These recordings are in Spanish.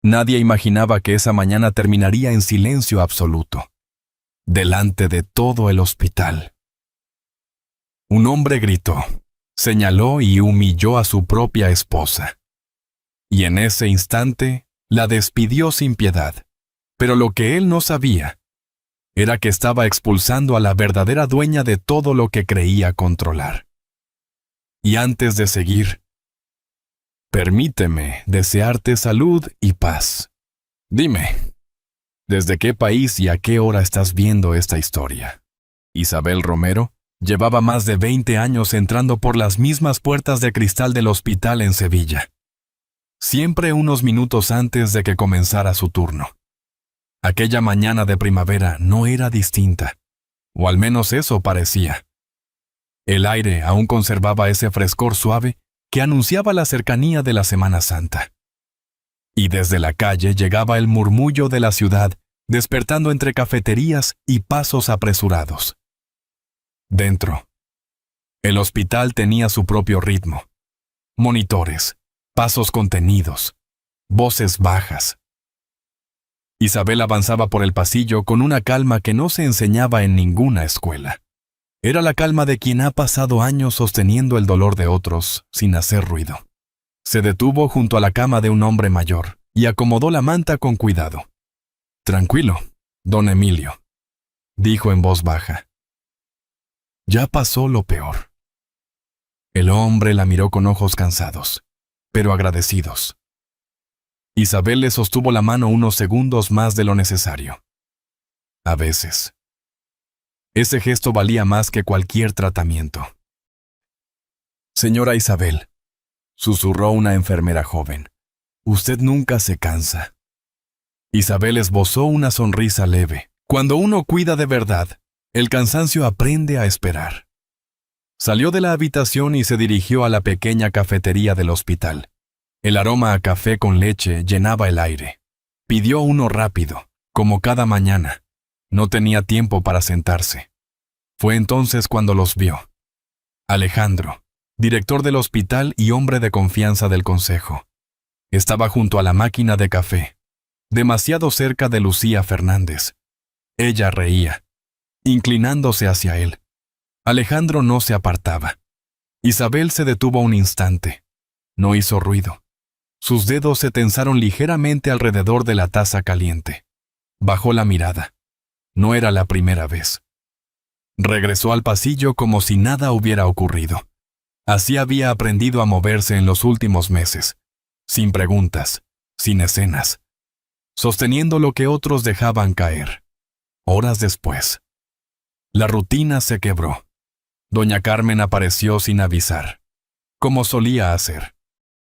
Nadie imaginaba que esa mañana terminaría en silencio absoluto, delante de todo el hospital. Un hombre gritó, señaló y humilló a su propia esposa. Y en ese instante la despidió sin piedad. Pero lo que él no sabía era que estaba expulsando a la verdadera dueña de todo lo que creía controlar. Y antes de seguir, permíteme desearte salud y paz. Dime, ¿desde qué país y a qué hora estás viendo esta historia? Isabel Romero llevaba más de 20 años entrando por las mismas puertas de cristal del hospital en Sevilla, siempre unos minutos antes de que comenzara su turno. Aquella mañana de primavera no era distinta, o al menos eso parecía. El aire aún conservaba ese frescor suave que anunciaba la cercanía de la Semana Santa. Y desde la calle llegaba el murmullo de la ciudad, despertando entre cafeterías y pasos apresurados. Dentro, el hospital tenía su propio ritmo. Monitores, pasos contenidos, voces bajas. Isabel avanzaba por el pasillo con una calma que no se enseñaba en ninguna escuela. Era la calma de quien ha pasado años sosteniendo el dolor de otros sin hacer ruido. Se detuvo junto a la cama de un hombre mayor y acomodó la manta con cuidado. «Tranquilo, don Emilio», dijo en voz baja. «Ya pasó lo peor». El hombre la miró con ojos cansados, pero agradecidos. Isabel le sostuvo la mano unos segundos más de lo necesario. A veces, ese gesto valía más que cualquier tratamiento. «Señora Isabel», susurró una enfermera joven, «usted nunca se cansa». Isabel esbozó una sonrisa leve. Cuando uno cuida de verdad, el cansancio aprende a esperar. Salió de la habitación y se dirigió a la pequeña cafetería del hospital. El aroma a café con leche llenaba el aire. Pidió uno rápido, como cada mañana. No tenía tiempo para sentarse. Fue entonces cuando los vio. Alejandro, director del hospital y hombre de confianza del consejo. Estaba junto a la máquina de café, demasiado cerca de Lucía Fernández. Ella reía, inclinándose hacia él. Alejandro no se apartaba. Isabel se detuvo un instante. No hizo ruido. Sus dedos se tensaron ligeramente alrededor de la taza caliente. Bajó la mirada. No era la primera vez. Regresó al pasillo como si nada hubiera ocurrido. Así había aprendido a moverse en los últimos meses, sin preguntas, sin escenas, sosteniendo lo que otros dejaban caer. Horas después, la rutina se quebró. Doña Carmen apareció sin avisar, como solía hacer.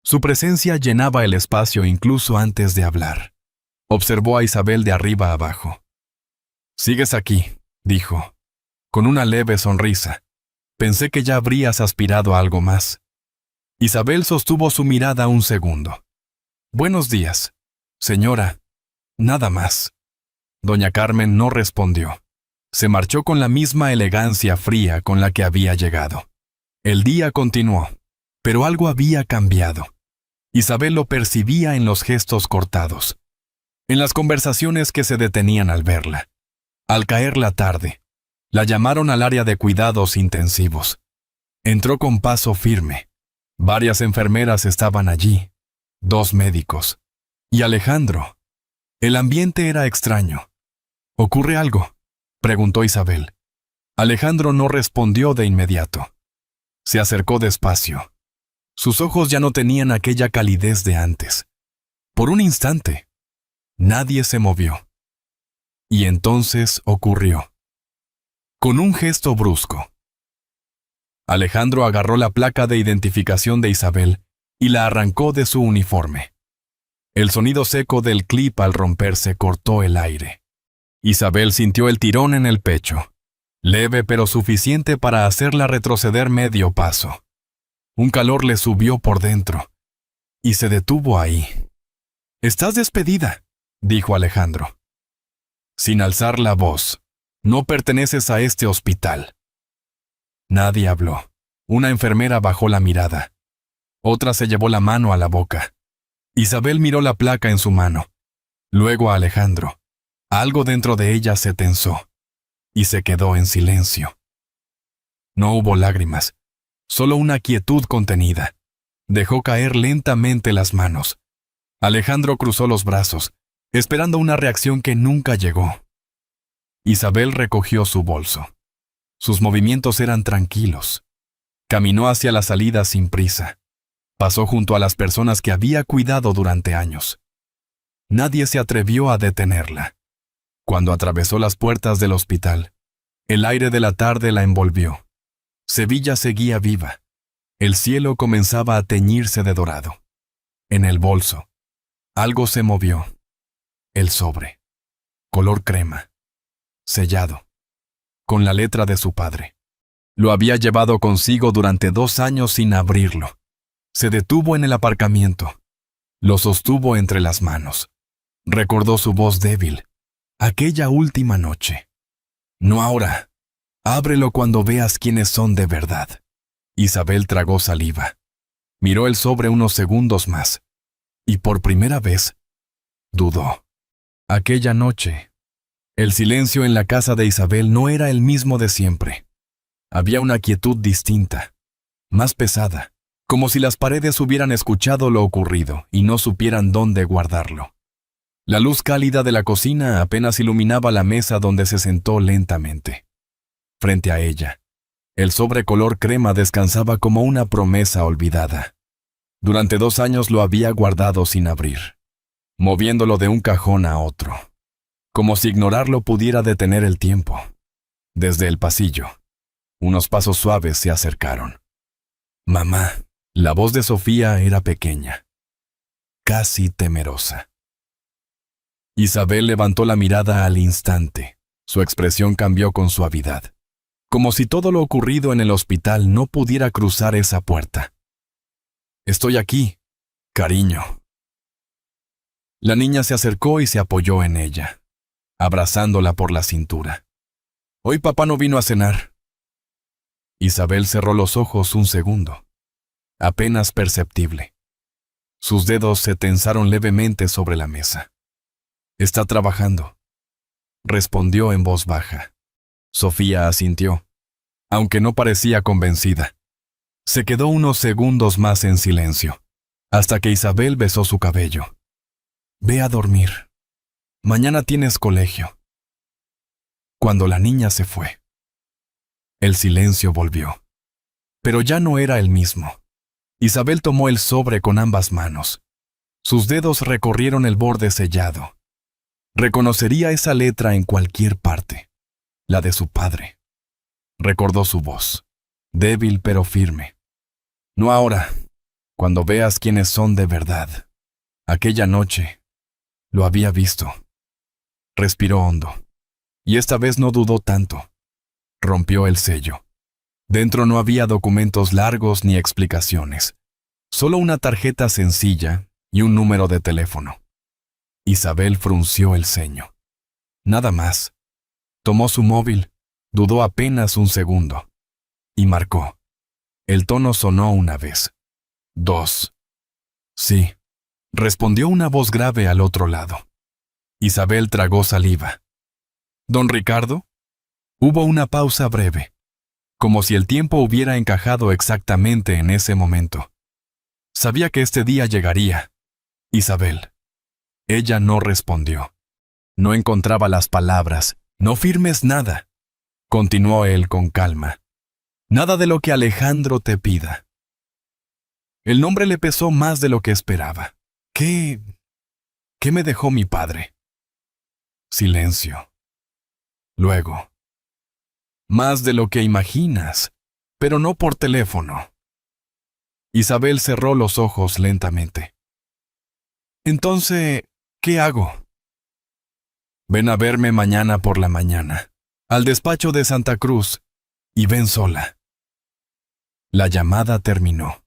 Su presencia llenaba el espacio incluso antes de hablar. Observó a Isabel de arriba abajo. «Sigues aquí», dijo, con una leve sonrisa. «Pensé que ya habrías aspirado a algo más». Isabel sostuvo su mirada un segundo. «Buenos días, señora. Nada más». Doña Carmen no respondió. Se marchó con la misma elegancia fría con la que había llegado. El día continuó, pero algo había cambiado. Isabel lo percibía en los gestos cortados, en las conversaciones que se detenían al verla. Al caer la tarde, la llamaron al área de cuidados intensivos. Entró con paso firme. Varias enfermeras estaban allí, 2 médicos. Y Alejandro. El ambiente era extraño. «¿Ocurre algo?», preguntó Isabel. Alejandro no respondió de inmediato. Se acercó despacio. Sus ojos ya no tenían aquella calidez de antes. Por un instante, nadie se movió. Y entonces ocurrió. Con un gesto brusco, Alejandro agarró la placa de identificación de Isabel y la arrancó de su uniforme. El sonido seco del clip al romperse cortó el aire. Isabel sintió el tirón en el pecho, leve pero suficiente para hacerla retroceder medio paso. Un calor le subió por dentro, y se detuvo ahí. «Estás despedida», dijo Alejandro. Sin alzar la voz, «No perteneces a este hospital». Nadie habló. Una enfermera bajó la mirada. Otra se llevó la mano a la boca. Isabel miró la placa en su mano, luego a Alejandro. Algo dentro de ella se tensó y se quedó en silencio. No hubo lágrimas, solo una quietud contenida. Dejó caer lentamente las manos. Alejandro cruzó los brazos, esperando una reacción que nunca llegó. Isabel recogió su bolso. Sus movimientos eran tranquilos. Caminó hacia la salida sin prisa. Pasó junto a las personas que había cuidado durante años. Nadie se atrevió a detenerla. Cuando atravesó las puertas del hospital, el aire de la tarde la envolvió. Sevilla seguía viva. El cielo comenzaba a teñirse de dorado. En el bolso, algo se movió. El sobre, color crema, sellado, con la letra de su padre. Lo había llevado consigo durante 2 años sin abrirlo. Se detuvo en el aparcamiento. Lo sostuvo entre las manos. Recordó su voz débil. Aquella última noche. No ahora. Ábrelo cuando veas quiénes son de verdad. Isabel tragó saliva. Miró el sobre unos segundos más. Y por primera vez, dudó. Aquella noche, el silencio en la casa de Isabel no era el mismo de siempre. Había una quietud distinta, más pesada, como si las paredes hubieran escuchado lo ocurrido y no supieran dónde guardarlo. La luz cálida de la cocina apenas iluminaba la mesa donde se sentó lentamente. Frente a ella, el sobre color crema descansaba como una promesa olvidada. Durante 2 años lo había guardado sin abrir, moviéndolo de un cajón a otro, como si ignorarlo pudiera detener el tiempo. Desde el pasillo, unos pasos suaves se acercaron. Mamá. La voz de Sofía era pequeña, casi temerosa. Isabel levantó la mirada al instante. Su expresión cambió con suavidad, como si todo lo ocurrido en el hospital no pudiera cruzar esa puerta. Estoy aquí, cariño. La niña se acercó y se apoyó en ella, abrazándola por la cintura. Hoy papá no vino a cenar. Isabel cerró los ojos un segundo. Apenas perceptible. Sus dedos se tensaron levemente sobre la mesa. Está trabajando, respondió en voz baja. Sofía asintió, aunque no parecía convencida. Se quedó unos segundos más en silencio, hasta que Isabel besó su cabello. Ve a dormir. Mañana tienes colegio. Cuando la niña se fue, el silencio volvió. Pero ya no era el mismo. Isabel tomó el sobre con ambas manos. Sus dedos recorrieron el borde sellado. Reconocería esa letra en cualquier parte, la de su padre. Recordó su voz, débil pero firme. No ahora, cuando veas quiénes son de verdad. Aquella noche, lo había visto. Respiró hondo. Y esta vez no dudó tanto. Rompió el sello. Dentro no había documentos largos ni explicaciones. Solo una tarjeta sencilla y un número de teléfono. Isabel frunció el ceño. Nada más. Tomó su móvil, dudó apenas un segundo. Y marcó. El tono sonó una vez. 2. Sí, respondió una voz grave al otro lado. Isabel tragó saliva. ¿Don Ricardo? Hubo una pausa breve, como si el tiempo hubiera encajado exactamente en ese momento. Sabía que este día llegaría. Isabel. Ella no respondió. No encontraba las palabras. No firmes nada, continuó él con calma. Nada de lo que Alejandro te pida. El nombre le pesó más de lo que esperaba. ¿Qué me dejó mi padre? Silencio. Luego. Más de lo que imaginas, pero no por teléfono. Isabel cerró los ojos lentamente. Entonces, ¿qué hago? Ven a verme mañana por la mañana, al despacho de Santa Cruz, y ven sola. La llamada terminó.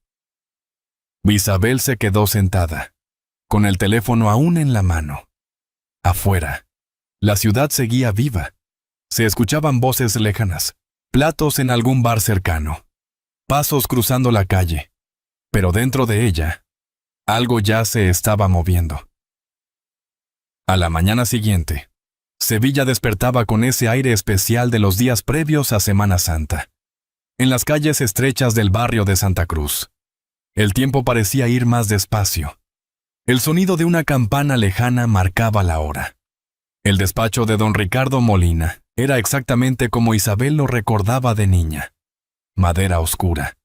Isabel se quedó sentada, con el teléfono aún en la mano. Afuera, la ciudad seguía viva. Se escuchaban voces lejanas, platos en algún bar cercano, pasos cruzando la calle. Pero dentro de ella, Algo ya se estaba moviendo. A la mañana siguiente, Sevilla despertaba con ese aire especial de los días previos a Semana Santa. En las calles estrechas del barrio de Santa Cruz, el tiempo parecía ir más despacio. El sonido de una campana lejana marcaba la hora. El despacho de don Ricardo Molina era exactamente como Isabel lo recordaba de niña. Madera oscura,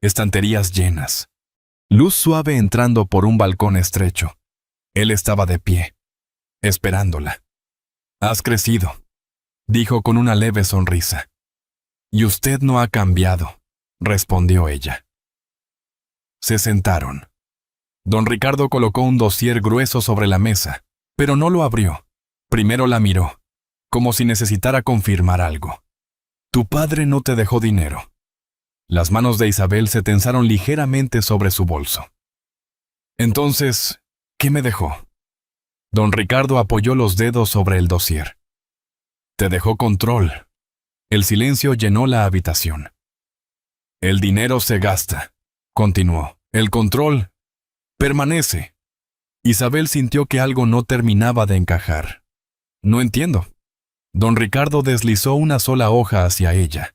estanterías llenas, luz suave entrando por un balcón estrecho. Él estaba de pie, esperándola. «Has crecido», dijo con una leve sonrisa. «Y usted no ha cambiado», respondió ella. Se sentaron. Don Ricardo colocó un dossier grueso sobre la mesa, pero no lo abrió. Primero la miró, como si necesitara confirmar algo. «Tu padre no te dejó dinero». Las manos de Isabel se tensaron ligeramente sobre su bolso. «Entonces, ¿qué me dejó?» Don Ricardo apoyó los dedos sobre el dossier. «Te dejó control». El silencio llenó la habitación. «El dinero se gasta», continuó. «El control permanece». Isabel sintió que algo no terminaba de encajar. «No entiendo». Don Ricardo deslizó una sola hoja hacia ella.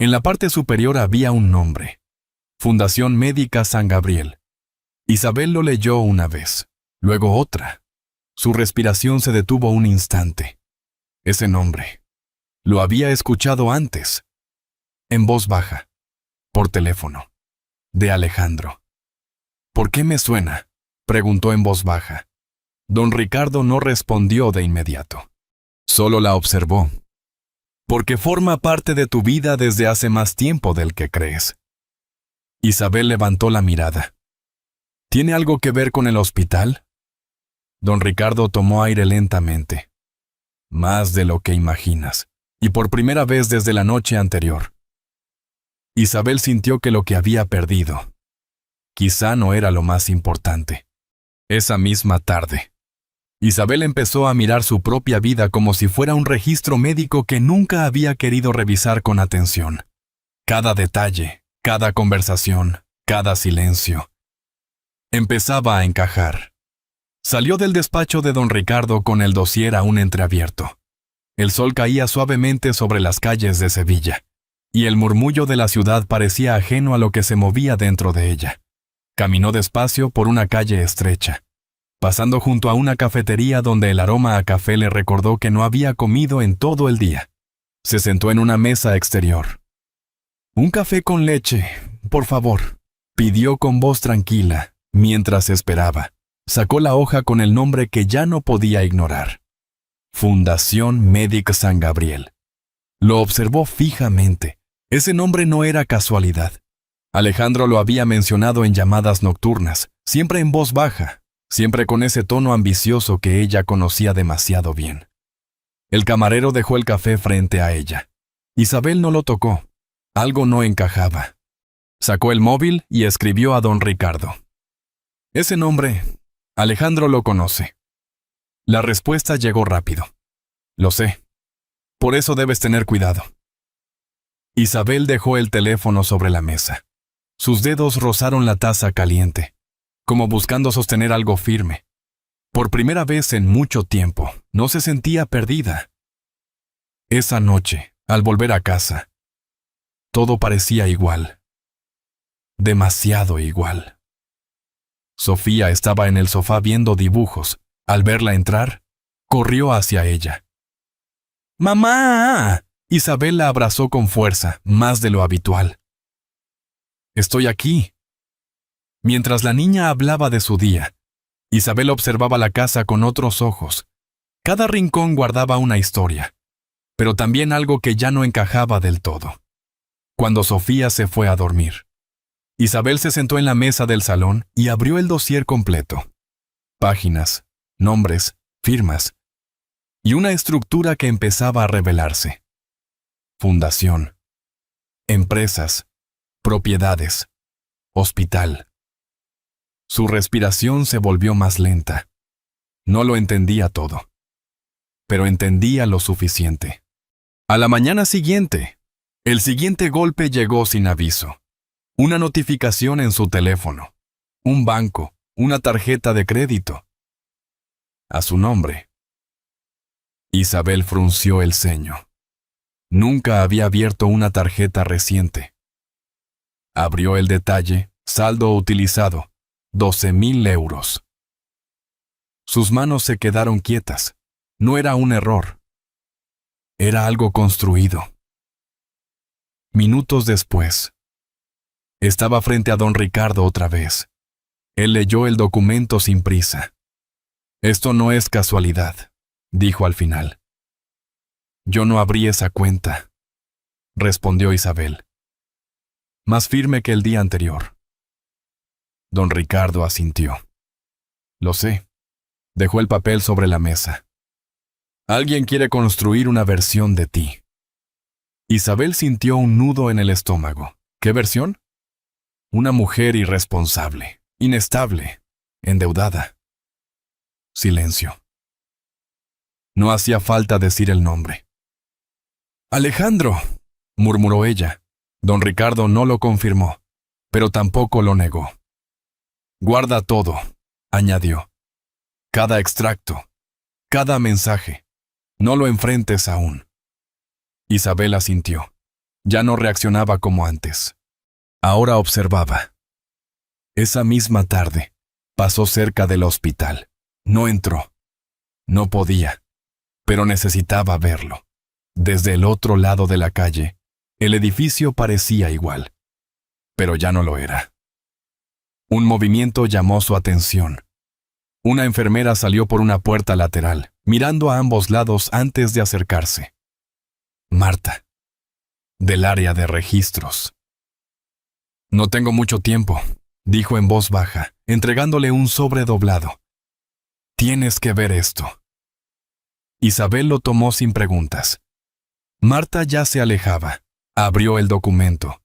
En la parte superior había un nombre: Fundación Médica San Gabriel. Isabel lo leyó una vez, luego otra. Su respiración se detuvo un instante. Ese nombre. Lo había escuchado antes. En voz baja. Por teléfono. De Alejandro. «¿Por qué me suena?», preguntó en voz baja. Don Ricardo no respondió de inmediato. Solo la observó. «Porque forma parte de tu vida desde hace más tiempo del que crees». Isabel levantó la mirada. «¿Tiene algo que ver con el hospital?». Don Ricardo tomó aire lentamente. «Más de lo que imaginas, y por primera vez desde la noche anterior». Isabel sintió que lo que había perdido quizá no era lo más importante. Esa misma tarde, Isabel empezó a mirar su propia vida como si fuera un registro médico que nunca había querido revisar con atención. Cada detalle, cada conversación, cada silencio. Empezaba a encajar. Salió del despacho de don Ricardo con el dossier aún entreabierto. El sol caía suavemente sobre las calles de Sevilla, y el murmullo de la ciudad parecía ajeno a lo que se movía dentro de ella. Caminó despacio por una calle estrecha, pasando junto a una cafetería donde el aroma a café le recordó que no había comido en todo el día. Se sentó en una mesa exterior. «Un café con leche, por favor», pidió con voz tranquila, mientras esperaba. Sacó la hoja con el nombre que ya no podía ignorar. Fundación Médica San Gabriel. Lo observó fijamente. Ese nombre no era casualidad. Alejandro lo había mencionado en llamadas nocturnas, siempre en voz baja, siempre con ese tono ambicioso que ella conocía demasiado bien. El camarero dejó el café frente a ella. Isabel no lo tocó. Algo no encajaba. Sacó el móvil y escribió a don Ricardo. «Ese nombre, Alejandro lo conoce». La respuesta llegó rápido. «Lo sé. Por eso debes tener cuidado». Isabel dejó el teléfono sobre la mesa. Sus dedos rozaron la taza caliente, como buscando sostener algo firme. Por primera vez en mucho tiempo, no se sentía perdida. Esa noche, al volver a casa, todo parecía igual. Demasiado igual. Sofía estaba en el sofá viendo dibujos. Al verla entrar, corrió hacia ella. «¡Mamá!». Isabel la abrazó con fuerza, más de lo habitual. «Estoy aquí». Mientras la niña hablaba de su día, Isabel observaba la casa con otros ojos. Cada rincón guardaba una historia, pero también algo que ya no encajaba del todo. Cuando Sofía se fue a dormir, Isabel se sentó en la mesa del salón y abrió el dossier completo. Páginas, nombres, firmas, y una estructura que empezaba a revelarse. Fundación, empresas, propiedades, hospital. Su respiración se volvió más lenta. No lo entendía todo, pero entendía lo suficiente. A la mañana siguiente, el siguiente golpe llegó sin aviso. Una notificación en su teléfono. Un banco, una tarjeta de crédito. A su nombre. Isabel frunció el ceño. Nunca había abierto una tarjeta reciente. Abrió el detalle, saldo utilizado, 12.000 euros. Sus manos se quedaron quietas. No era un error. Era algo construido. Minutos después, estaba frente a don Ricardo otra vez. Él leyó el documento sin prisa. «Esto no es casualidad», dijo al final. «Yo no abrí esa cuenta», respondió Isabel, más firme que el día anterior. Don Ricardo asintió. «Lo sé». Dejó el papel sobre la mesa. «Alguien quiere construir una versión de ti». Isabel sintió un nudo en el estómago. ¿Qué versión? Una mujer irresponsable, inestable, endeudada. Silencio. No hacía falta decir el nombre. «Alejandro», murmuró ella. Don Ricardo no lo confirmó, pero tampoco lo negó. «Guarda todo», añadió. «Cada extracto, cada mensaje. No lo enfrentes aún». Isabel asintió. Ya no reaccionaba como antes. Ahora observaba. Esa misma tarde, pasó cerca del hospital. No entró. No podía, pero necesitaba verlo. Desde el otro lado de la calle, el edificio parecía igual, pero ya no lo era. Un movimiento llamó su atención. Una enfermera salió por una puerta lateral, mirando a ambos lados antes de acercarse. Marta, del área de registros. «No tengo mucho tiempo», dijo en voz baja, entregándole un sobre doblado. «Tienes que ver esto». Isabel lo tomó sin preguntas. Marta ya se alejaba. Abrió el documento.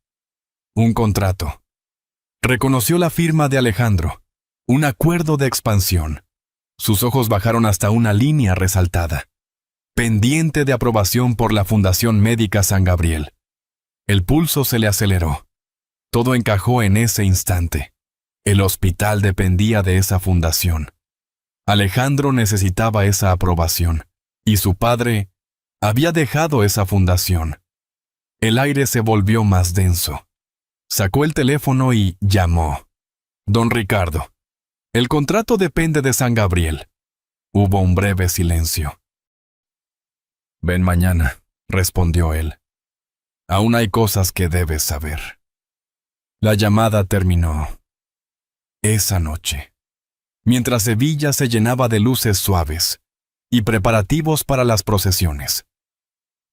Un contrato. Reconoció la firma de Alejandro. Un acuerdo de expansión. Sus ojos bajaron hasta una línea resaltada. Pendiente de aprobación por la Fundación Médica San Gabriel. El pulso se le aceleró. Todo encajó en ese instante. El hospital dependía de esa fundación. Alejandro necesitaba esa aprobación, y su padre había dejado esa fundación. El aire se volvió más denso. Sacó el teléfono y llamó. «Don Ricardo, el contrato depende de San Gabriel». Hubo un breve silencio. «Ven mañana», respondió él. «Aún hay cosas que debes saber». La llamada terminó. Esa noche, mientras Sevilla se llenaba de luces suaves y preparativos para las procesiones,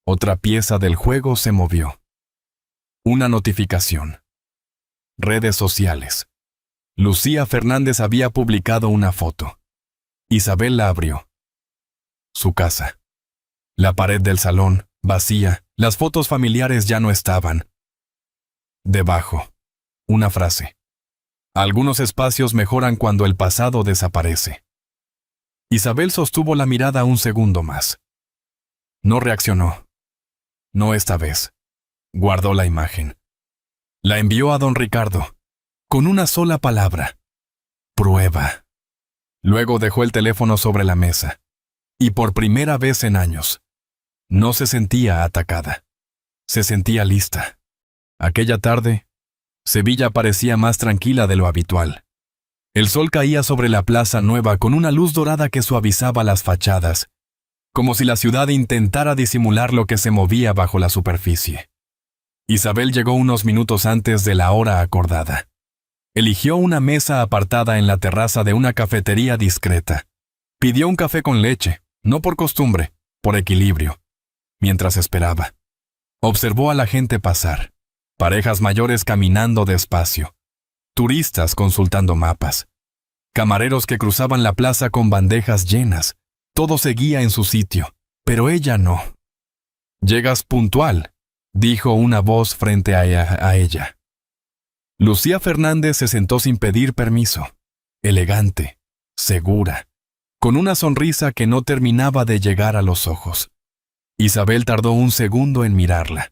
otra pieza del juego se movió. Una notificación. Redes sociales. Lucía Fernández había publicado una foto. Isabel la abrió. Su casa. La pared del salón, vacía, las fotos familiares ya no estaban. Debajo, una frase. Algunos espacios mejoran cuando el pasado desaparece. Isabel sostuvo la mirada un segundo más. No reaccionó. No esta vez. Guardó la imagen. La envió a don Ricardo, con una sola palabra. Prueba. Luego dejó el teléfono sobre la mesa. Y por primera vez en años, no se sentía atacada. Se sentía lista. Aquella tarde, Sevilla parecía más tranquila de lo habitual. El sol caía sobre la Plaza Nueva con una luz dorada que suavizaba las fachadas, como si la ciudad intentara disimular lo que se movía bajo la superficie. Isabel llegó unos minutos antes de la hora acordada. Eligió una mesa apartada en la terraza de una cafetería discreta. Pidió un café con leche, no por costumbre, por equilibrio. Mientras esperaba, observó a la gente pasar. Parejas mayores caminando despacio. Turistas consultando mapas. Camareros que cruzaban la plaza con bandejas llenas. Todo seguía en su sitio, pero ella no. «Llegas puntual», dijo una voz frente a ella. Lucía Fernández se sentó sin pedir permiso. Elegante, segura, con una sonrisa que no terminaba de llegar a los ojos. Isabel tardó un segundo en mirarla.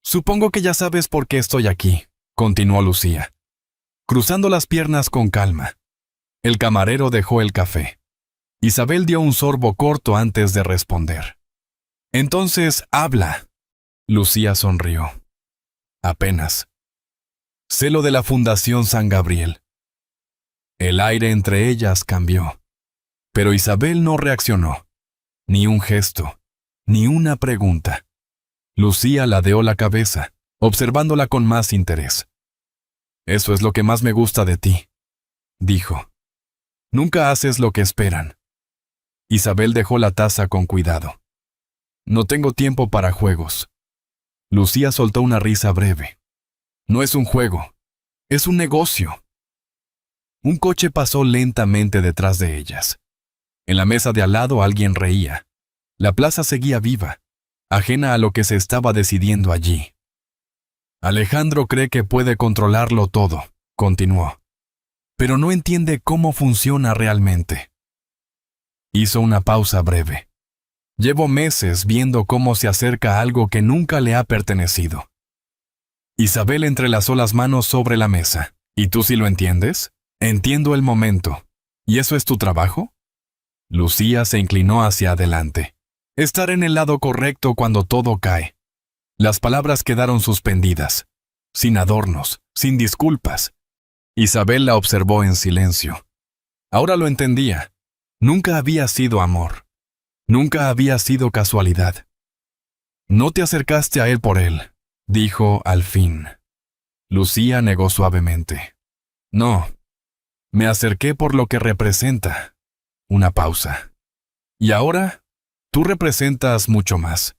«Supongo que ya sabes por qué estoy aquí», continuó Lucía, cruzando las piernas con calma. El camarero dejó el café. Isabel dio un sorbo corto antes de responder. Entonces, habla. Lucía sonrió. Apenas. Sé lo de la Fundación San Gabriel. El aire entre ellas cambió. Pero Isabel no reaccionó. Ni un gesto, ni una pregunta. Lucía ladeó la cabeza, observándola con más interés. Eso es lo que más me gusta de ti, dijo. Nunca haces lo que esperan. Isabel dejó la taza con cuidado. No tengo tiempo para juegos. Lucía soltó una risa breve. No es un juego, es un negocio. Un coche pasó lentamente detrás de ellas. En la mesa de al lado alguien reía. La plaza seguía viva, ajena a lo que se estaba decidiendo allí. Alejandro cree que puede controlarlo todo, continuó. Pero no entiende cómo funciona realmente. Hizo una pausa breve. Llevo meses viendo cómo se acerca a algo que nunca le ha pertenecido. Isabel entrelazó las manos sobre la mesa. ¿Y tú sí lo entiendes? Entiendo el momento. ¿Y eso es tu trabajo? Lucía se inclinó hacia adelante. Estar en el lado correcto cuando todo cae. Las palabras quedaron suspendidas, sin adornos, sin disculpas. Isabel la observó en silencio. Ahora lo entendía. Nunca había sido amor. Nunca había sido casualidad. No te acercaste a él por él, dijo al fin. Lucía negó suavemente. No, me acerqué por lo que representa. Una pausa. ¿Y ahora? Tú representas mucho más.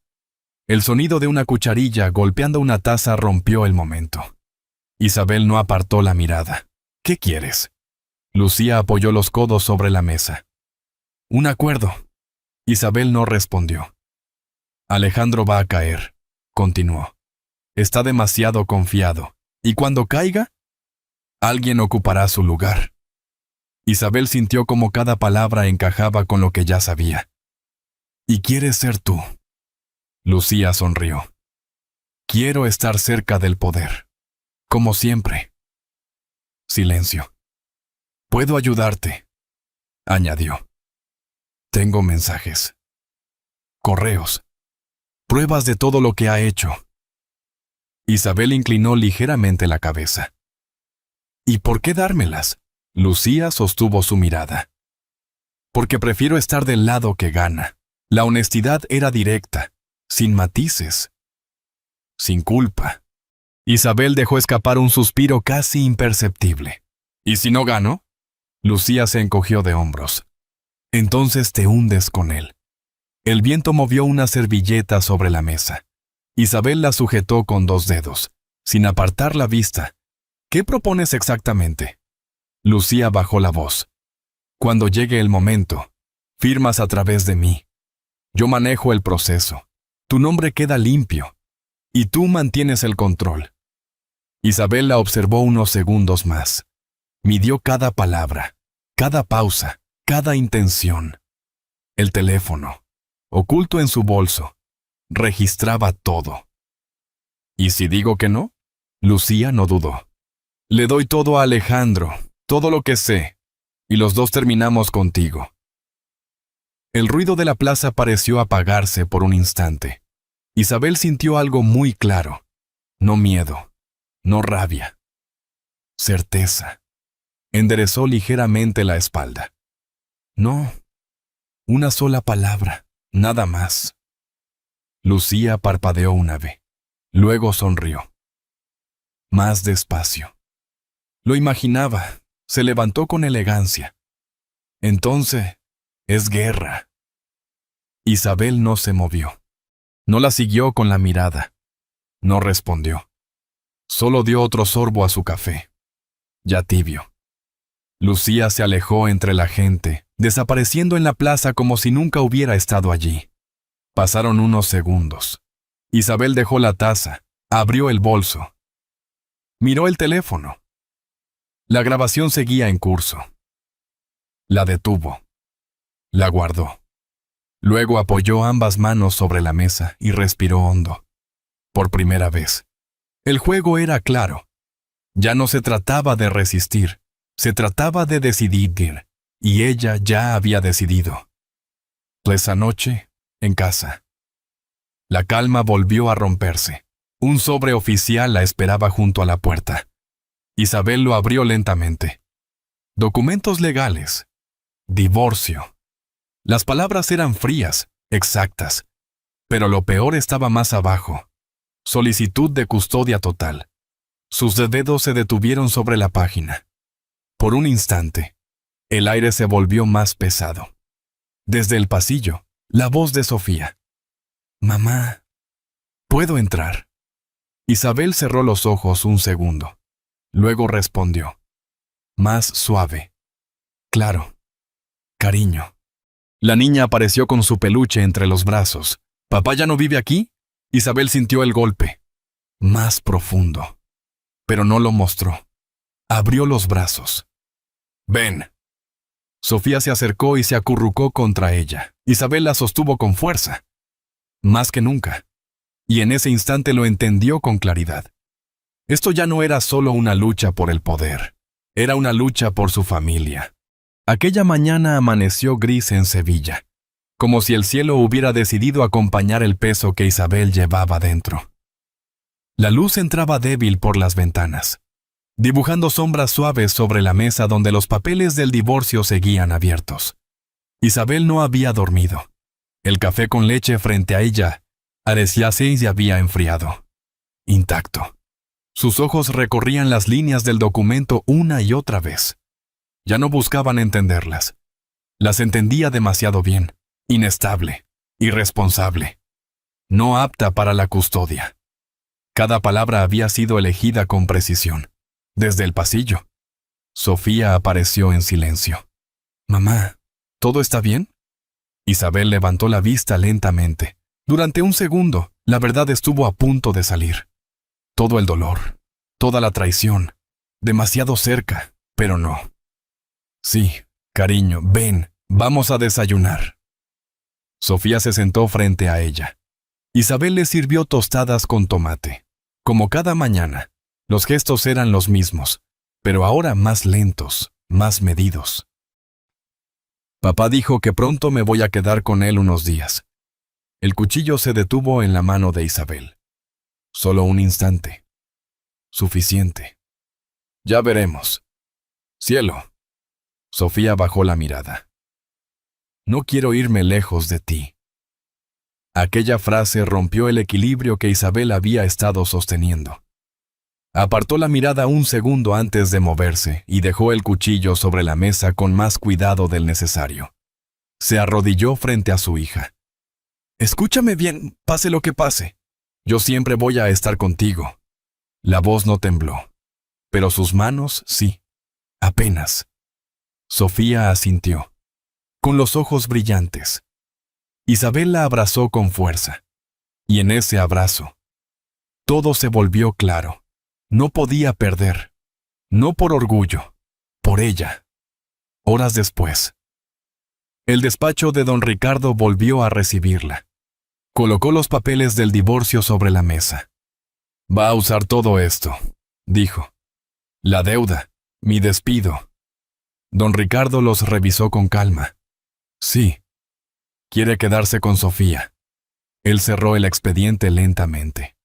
El sonido de una cucharilla golpeando una taza rompió el momento. Isabel no apartó la mirada. ¿Qué quieres? Lucía apoyó los codos sobre la mesa. Un acuerdo. Isabel no respondió. Alejandro va a caer, continuó. Está demasiado confiado. ¿Y cuando caiga? Alguien ocupará su lugar. Isabel sintió como cada palabra encajaba con lo que ya sabía. ¿Y quieres ser tú? Lucía sonrió. Quiero estar cerca del poder. Como siempre. Silencio. Puedo ayudarte, añadió. Tengo mensajes. Correos. Pruebas de todo lo que ha hecho. Isabel inclinó ligeramente la cabeza. ¿Y por qué dármelas? Lucía sostuvo su mirada. Porque prefiero estar del lado que gana. La honestidad era directa, sin matices, sin culpa. Isabel dejó escapar un suspiro casi imperceptible. ¿Y si no gano? Lucía se encogió de hombros. Entonces te hundes con él. El viento movió una servilleta sobre la mesa. Isabel la sujetó con 2 dedos, sin apartar la vista. ¿Qué propones exactamente? Lucía bajó la voz. Cuando llegue el momento, firmas a través de mí. Yo manejo el proceso. Tu nombre queda limpio. Y tú mantienes el control. Isabel la observó unos segundos más. Midió cada palabra, cada pausa, cada intención. El teléfono, oculto en su bolso, registraba todo. ¿Y si digo que no? Lucía no dudó. Le doy todo a Alejandro, todo lo que sé, y los dos terminamos contigo. El ruido de la plaza pareció apagarse por un instante. Isabel sintió algo muy claro. No miedo, no rabia. Certeza. Enderezó ligeramente la espalda. No, una sola palabra, nada más. Lucía parpadeó una vez. Luego sonrió. Más despacio. Lo imaginaba. Se levantó con elegancia. Entonces, es guerra. Isabel no se movió. No la siguió con la mirada. No respondió. Solo dio otro sorbo a su café. Ya tibio. Lucía se alejó entre la gente, desapareciendo en la plaza como si nunca hubiera estado allí. Pasaron unos segundos. Isabel dejó la taza, abrió el bolso. Miró el teléfono. La grabación seguía en curso. La detuvo. La guardó. Luego apoyó ambas manos sobre la mesa y respiró hondo. Por primera vez. El juego era claro. Ya no se trataba de resistir, Se trataba de decidir, y ella ya había decidido. Esa noche, en casa. La calma volvió a romperse. Un sobreoficial la esperaba junto a la puerta. Isabel lo abrió lentamente. Documentos legales. Divorcio. Las palabras eran frías, exactas. Pero lo peor estaba más abajo. Solicitud de custodia total. Sus dedos se detuvieron sobre la página. Por un instante, el aire se volvió más pesado. Desde el pasillo, la voz de Sofía. «Mamá, ¿puedo entrar?» Isabel cerró los ojos un segundo. Luego respondió. Más suave. «Claro. Cariño». La niña apareció con su peluche entre los brazos. «¿Papá ya no vive aquí?» Isabel sintió el golpe. Más profundo. Pero no lo mostró. Abrió los brazos. «Ven». Sofía se acercó y se acurrucó contra ella. Isabel la sostuvo con fuerza. Más que nunca. Y en ese instante lo entendió con claridad. Esto ya no era solo una lucha por el poder. Era una lucha por su familia. Aquella mañana amaneció gris en Sevilla, como si el cielo hubiera decidido acompañar el peso que Isabel llevaba dentro. La luz entraba débil por las ventanas, dibujando sombras suaves sobre la mesa donde los papeles del divorcio seguían abiertos. Isabel no había dormido. El café con leche frente a ella parecía se había enfriado. Intacto. Sus ojos recorrían las líneas del documento una y otra vez. Ya no buscaban entenderlas. Las entendía demasiado bien. Inestable, irresponsable, no apta para la custodia. Cada palabra había sido elegida con precisión. Desde el pasillo, Sofía apareció en silencio. «Mamá, ¿todo está bien?» Isabel levantó la vista lentamente. Durante un segundo, la verdad estuvo a punto de salir. Todo el dolor, toda la traición, demasiado cerca, pero no. «Sí, cariño, ven, vamos a desayunar». Sofía se sentó frente a ella. Isabel le sirvió tostadas con tomate. Como cada mañana, los gestos eran los mismos, pero ahora más lentos, más medidos. «Papá dijo que pronto me voy a quedar con él unos días». El cuchillo se detuvo en la mano de Isabel. Solo un instante. Suficiente. «Ya veremos». «Cielo». Sofía bajó la mirada. «No quiero irme lejos de ti». Aquella frase rompió el equilibrio que Isabel había estado sosteniendo. Apartó la mirada un segundo antes de moverse y dejó el cuchillo sobre la mesa con más cuidado del necesario. Se arrodilló frente a su hija. «Escúchame bien, pase lo que pase. Yo siempre voy a estar contigo». La voz no tembló, pero sus manos sí, apenas. Sofía asintió, con los ojos brillantes. Isabel la abrazó con fuerza, y en ese abrazo, todo se volvió claro. No podía perder, no por orgullo, por ella. Horas después, el despacho de don Ricardo volvió a recibirla. Colocó los papeles del divorcio sobre la mesa. «Va a usar todo esto», dijo. «La deuda, mi despido». Don Ricardo los revisó con calma. «Sí. Quiere quedarse con Sofía». Él cerró el expediente lentamente.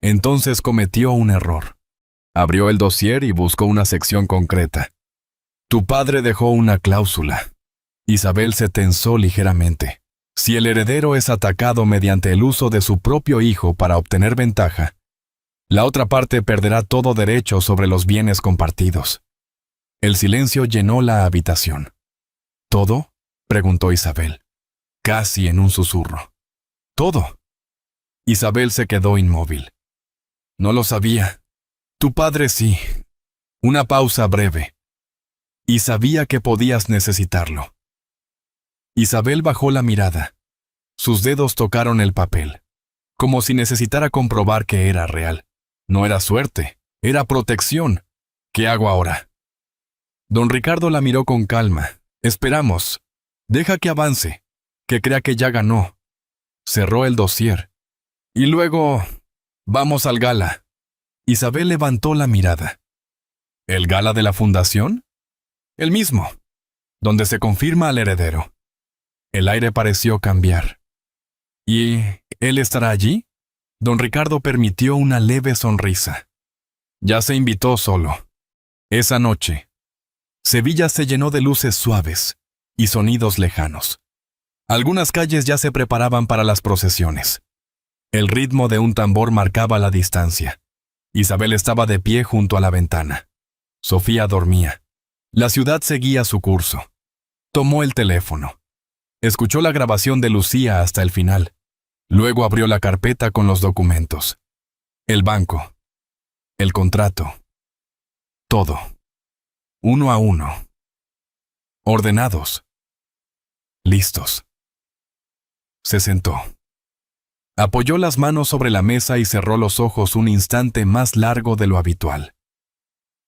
Entonces cometió un error. Abrió el dossier y buscó una sección concreta. «Tu padre dejó una cláusula». Isabel se tensó ligeramente. Si el heredero es atacado mediante el uso de su propio hijo para obtener ventaja, la otra parte perderá todo derecho sobre los bienes compartidos. El silencio llenó la habitación. «¿Todo?», preguntó Isabel, casi en un susurro. «Todo». Isabel se quedó inmóvil. «No lo sabía. Tu padre sí». Una pausa breve. «Y sabía que podías necesitarlo». Isabel bajó la mirada. Sus dedos tocaron el papel, como si necesitara comprobar que era real. No era suerte, era protección. ¿Qué hago ahora? Don Ricardo la miró con calma. «Esperamos. Deja que avance, que crea que ya ganó». Cerró el dossier. «Y luego, vamos al gala». Isabel levantó la mirada. ¿El gala de la fundación? El mismo, donde se confirma al heredero. El aire pareció cambiar. ¿Y él estará allí? Don Ricardo permitió una leve sonrisa. Ya se invitó solo. Esa noche, Sevilla se llenó de luces suaves y sonidos lejanos. Algunas calles ya se preparaban para las procesiones. El ritmo de un tambor marcaba la distancia. Isabel estaba de pie junto a la ventana. Sofía dormía. La ciudad seguía su curso. Tomó el teléfono. Escuchó la grabación de Lucía hasta el final. Luego abrió la carpeta con los documentos. El banco. El contrato. Todo. Uno a uno. Ordenados. Listos. Se sentó. Apoyó las manos sobre la mesa y cerró los ojos un instante más largo de lo habitual.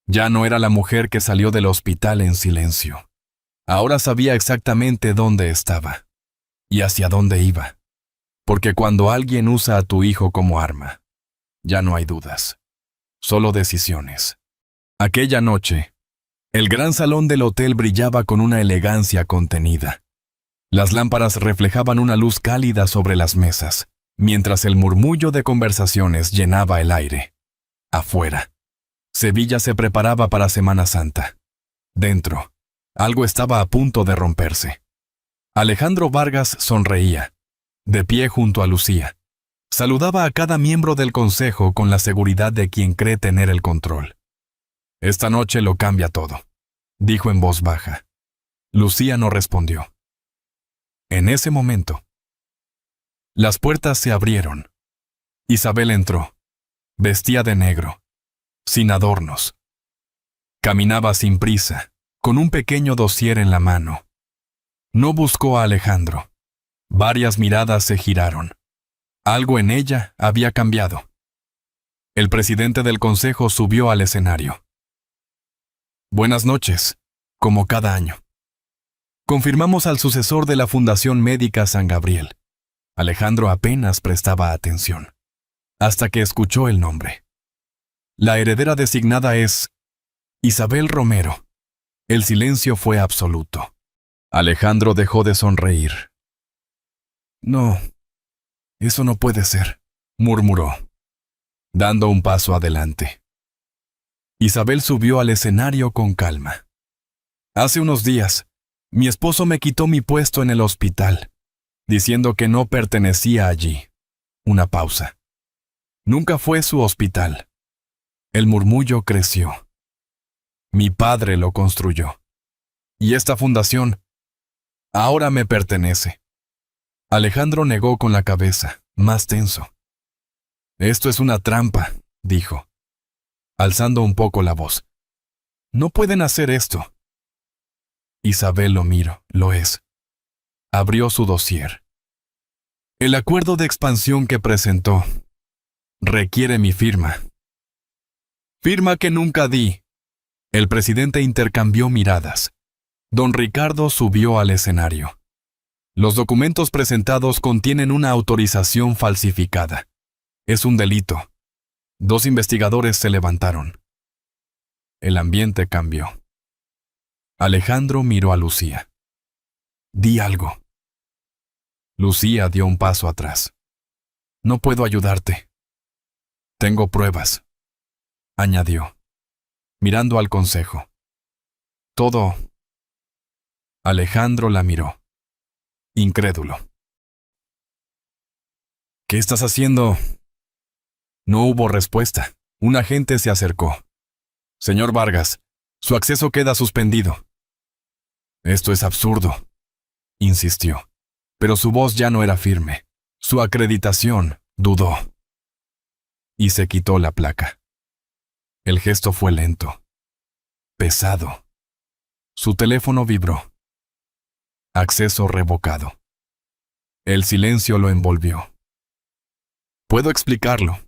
Ya no era la mujer que salió del hospital en silencio. Ahora sabía exactamente dónde estaba y hacia dónde iba. Porque cuando alguien usa a tu hijo como arma, ya no hay dudas, solo decisiones. Aquella noche, el gran salón del hotel brillaba con una elegancia contenida. Las lámparas reflejaban una luz cálida sobre las mesas, mientras el murmullo de conversaciones llenaba el aire. Afuera, Sevilla se preparaba para Semana Santa. Dentro, algo estaba a punto de romperse. Alejandro Vargas sonreía, de pie junto a Lucía. Saludaba a cada miembro del consejo con la seguridad de quien cree tener el control. Esta noche lo cambia todo, dijo en voz baja. Lucía no respondió. En ese momento, las puertas se abrieron. Isabel entró. Vestía de negro, sin adornos. Caminaba sin prisa, con un pequeño dossier en la mano. No buscó a Alejandro. Varias miradas se giraron. Algo en ella había cambiado. El presidente del consejo subió al escenario. Buenas noches, como cada año. Confirmamos al sucesor de la Fundación Médica San Gabriel. Alejandro apenas prestaba atención, hasta que escuchó el nombre. La heredera designada es Isabel Romero. El silencio fue absoluto. Alejandro dejó de sonreír. No, eso no puede ser, murmuró, dando un paso adelante. Isabel subió al escenario con calma. Hace unos días, mi esposo me quitó mi puesto en el hospital, diciendo que no pertenecía allí. Una pausa. Nunca fue su hospital. El murmullo creció. Mi padre lo construyó. Y esta fundación ahora me pertenece. Alejandro negó con la cabeza, más tenso. Esto es una trampa, dijo, alzando un poco la voz. No pueden hacer esto. Isabel lo miró, lo es. Abrió su dossier. El acuerdo de expansión que presentó requiere mi firma. Firma que nunca di. El presidente intercambió miradas. Don Ricardo subió al escenario. Los documentos presentados contienen una autorización falsificada. Es un delito. 2 investigadores se levantaron. El ambiente cambió. Alejandro miró a Lucía. Di algo. Lucía dio un paso atrás. No puedo ayudarte. Tengo pruebas, añadió, mirando al consejo. Todo. Alejandro la miró, incrédulo. ¿Qué estás haciendo? No hubo respuesta. Un agente se acercó. Señor Vargas, su acceso queda suspendido. Esto es absurdo, insistió, pero su voz ya no era firme. Su acreditación dudó. Y se quitó la placa. El gesto fue lento, pesado. Su teléfono vibró. Acceso revocado. El silencio lo envolvió. Puedo explicarlo.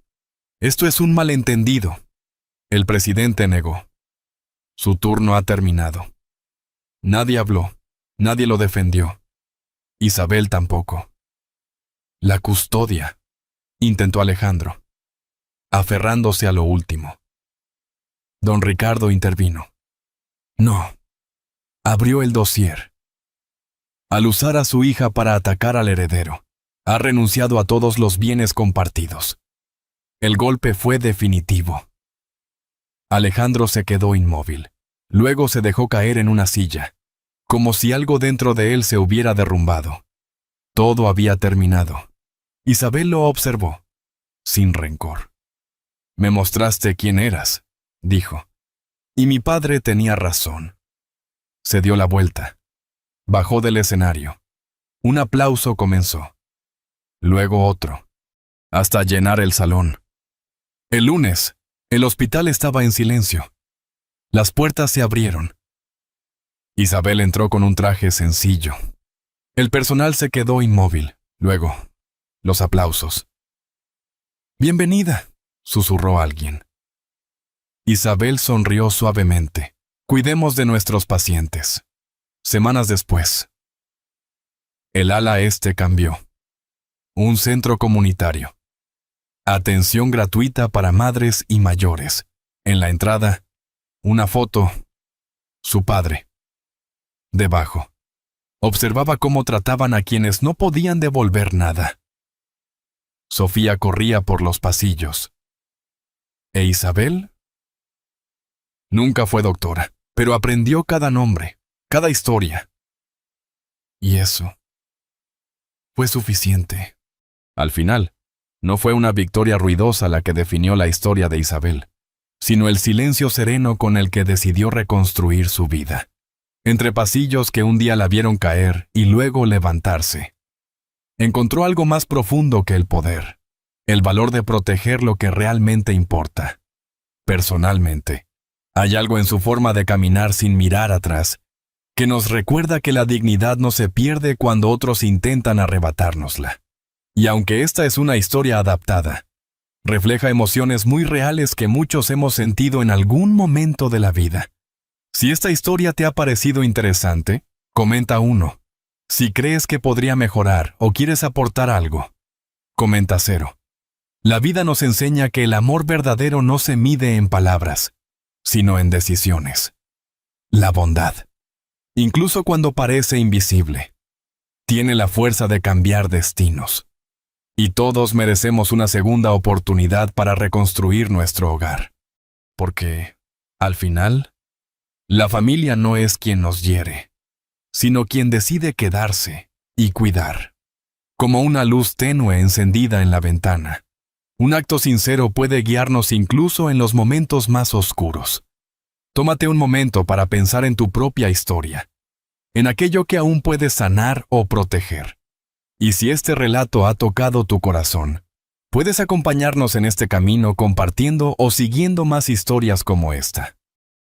Esto es un malentendido. El presidente negó. Su turno ha terminado. Nadie habló, nadie lo defendió. Isabel tampoco. La custodia, intentó Alejandro, aferrándose a lo último. Don Ricardo intervino. No. Abrió el dossier. Al usar a su hija para atacar al heredero, ha renunciado a todos los bienes compartidos. El golpe fue definitivo. Alejandro se quedó inmóvil. Luego se dejó caer en una silla, como si algo dentro de él se hubiera derrumbado. Todo había terminado. Isabel lo observó, sin rencor. Me mostraste quién eras, dijo. Y mi padre tenía razón. Se dio la vuelta. Bajó del escenario. Un aplauso comenzó. Luego otro, hasta llenar el salón. El lunes, el hospital estaba en silencio. Las puertas se abrieron. Isabel entró con un traje sencillo. El personal se quedó inmóvil. Luego, los aplausos. «Bienvenida», susurró alguien. Isabel sonrió suavemente. «Cuidemos de nuestros pacientes». Semanas después, el ala este cambió. Un centro comunitario. Atención gratuita para madres y mayores. En la entrada, una foto. Su padre. Debajo, observaba cómo trataban a quienes no podían devolver nada. Sofía corría por los pasillos. ¿E Isabel? Nunca fue doctora, pero aprendió cada nombre, cada historia. Y eso fue suficiente. Al final, no fue una victoria ruidosa la que definió la historia de Isabel, sino el silencio sereno con el que decidió reconstruir su vida. Entre pasillos que un día la vieron caer y luego levantarse. Encontró algo más profundo que el poder, el valor de proteger lo que realmente importa. Personalmente, hay algo en su forma de caminar sin mirar atrás, que nos recuerda que la dignidad no se pierde cuando otros intentan arrebatárnosla. Y aunque esta es una historia adaptada, refleja emociones muy reales que muchos hemos sentido en algún momento de la vida. Si esta historia te ha parecido interesante, comenta 1. Si crees que podría mejorar o quieres aportar algo, comenta 0. La vida nos enseña que el amor verdadero no se mide en palabras, sino en decisiones. La bondad, incluso cuando parece invisible, tiene la fuerza de cambiar destinos. Y todos merecemos una segunda oportunidad para reconstruir nuestro hogar. Porque, al final, la familia no es quien nos hiere, sino quien decide quedarse y cuidar. Como una luz tenue encendida en la ventana, un acto sincero puede guiarnos incluso en los momentos más oscuros. Tómate un momento para pensar en tu propia historia, en aquello que aún puedes sanar o proteger. Y si este relato ha tocado tu corazón, puedes acompañarnos en este camino compartiendo o siguiendo más historias como esta.